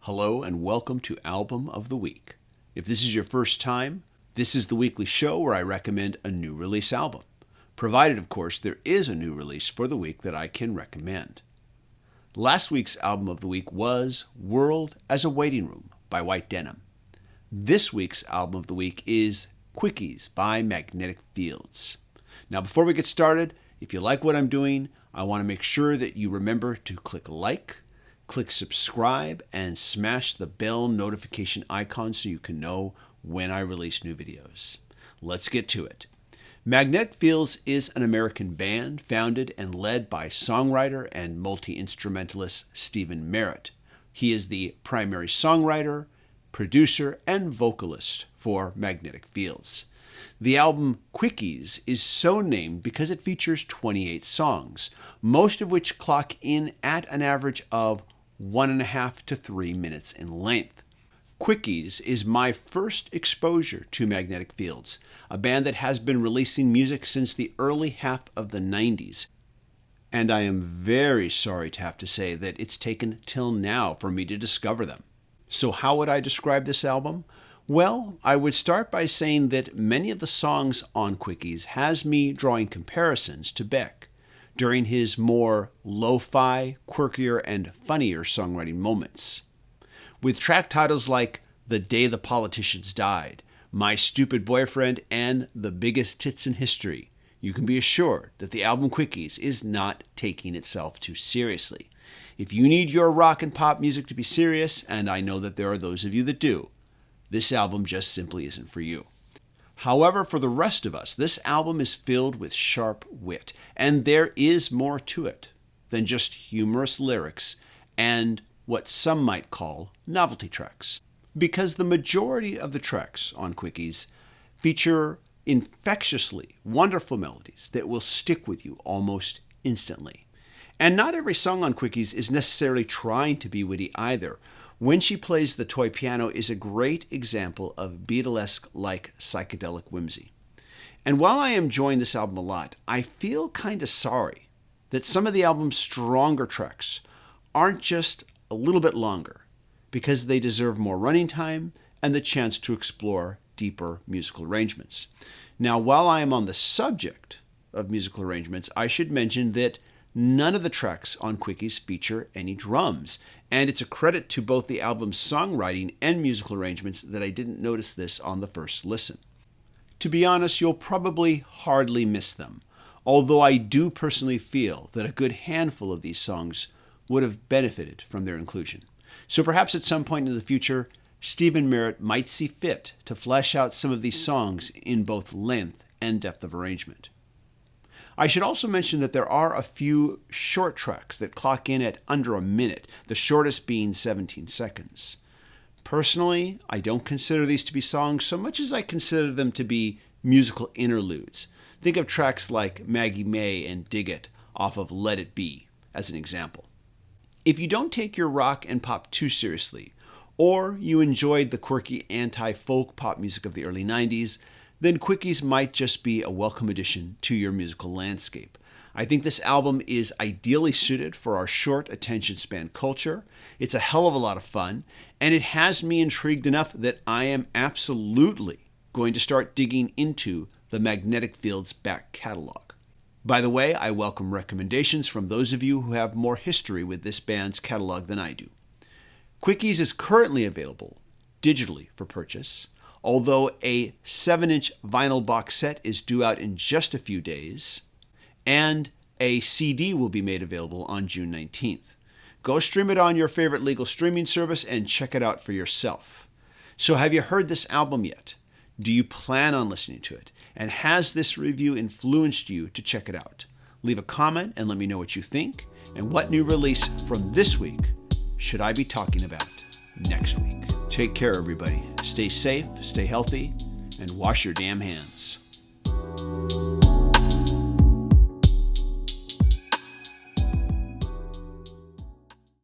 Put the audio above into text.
Hello and welcome to Album of the Week. If this is your first time, this is the weekly show where I recommend a new release album, provided of course there is a new release for the week that I can recommend. Last week's Album of the Week was World as a Waiting Room by White Denim. This week's Album of the Week is Quickies by Magnetic Fields. Now before we get started, if you like what I'm doing, I want to make sure that you remember to click like, click subscribe, and smash the bell notification icon so you can know when I release new videos. Let's get to it. Magnetic Fields is an American band founded and led by songwriter and multi-instrumentalist Stephen Merritt. He is the primary songwriter, producer, and vocalist for Magnetic Fields. The album Quickies is so named because it features 28 songs, most of which clock in at an average of 1.5 to 3 minutes in length. Quickies is my first exposure to Magnetic Fields, a band that has been releasing music since the early half of the 90s. And I am very sorry to have to say that it's taken till now for me to discover them. So how would I describe this album? Well, I would start by saying that many of the songs on Quickies has me drawing comparisons to Beck during his more lo-fi, quirkier, and funnier songwriting moments. With track titles like The Day the Politicians Died, My Stupid Boyfriend, and The Biggest Tits in History, you can be assured that the album Quickies is not taking itself too seriously. If you need your rock and pop music to be serious, and I know that there are those of you that do, this album just simply isn't for you. However, for the rest of us, this album is filled with sharp wit, and there is more to it than just humorous lyrics and what some might call novelty tracks. Because the majority of the tracks on Quickies feature infectiously wonderful melodies that will stick with you almost instantly. And not every song on Quickies is necessarily trying to be witty either. When She Plays the Toy Piano is a great example of Beatlesque-like psychedelic whimsy. And while I am enjoying this album a lot, I feel kind of sorry that some of the album's stronger tracks aren't just a little bit longer, because they deserve more running time and the chance to explore deeper musical arrangements. Now, while I am on the subject of musical arrangements, I should mention that none of the tracks on Quickies feature any drums, and it's a credit to both the album's songwriting and musical arrangements that I didn't notice this on the first listen. To be honest, you'll probably hardly miss them, although I do personally feel that a good handful of these songs would have benefited from their inclusion. So perhaps at some point in the future, Stephen Merritt might see fit to flesh out some of these songs in both length and depth of arrangement. I should also mention that there are a few short tracks that clock in at under a minute, the shortest being 17 seconds. Personally, I don't consider these to be songs so much as I consider them to be musical interludes. Think of tracks like Maggie May and Dig It off of Let It Be as an example. If you don't take your rock and pop too seriously, or you enjoyed the quirky anti-folk pop music of the early 90s, then Quickies might just be a welcome addition to your musical landscape. I think this album is ideally suited for our short attention span culture. It's a hell of a lot of fun, and it has me intrigued enough that I am absolutely going to start digging into the Magnetic Fields back catalog. By the way, I welcome recommendations from those of you who have more history with this band's catalog than I do. Quickies is currently available digitally for purchase, although a 7-inch vinyl box set is due out in just a few days, and a CD will be made available on June 19th. Go stream it on your favorite legal streaming service and check it out for yourself. So have you heard this album yet? Do you plan on listening to it? And has this review influenced you to check it out? Leave a comment and let me know what you think, and what new release from this week should I be talking about next week. Take care, everybody. Stay safe, stay healthy, and wash your damn hands.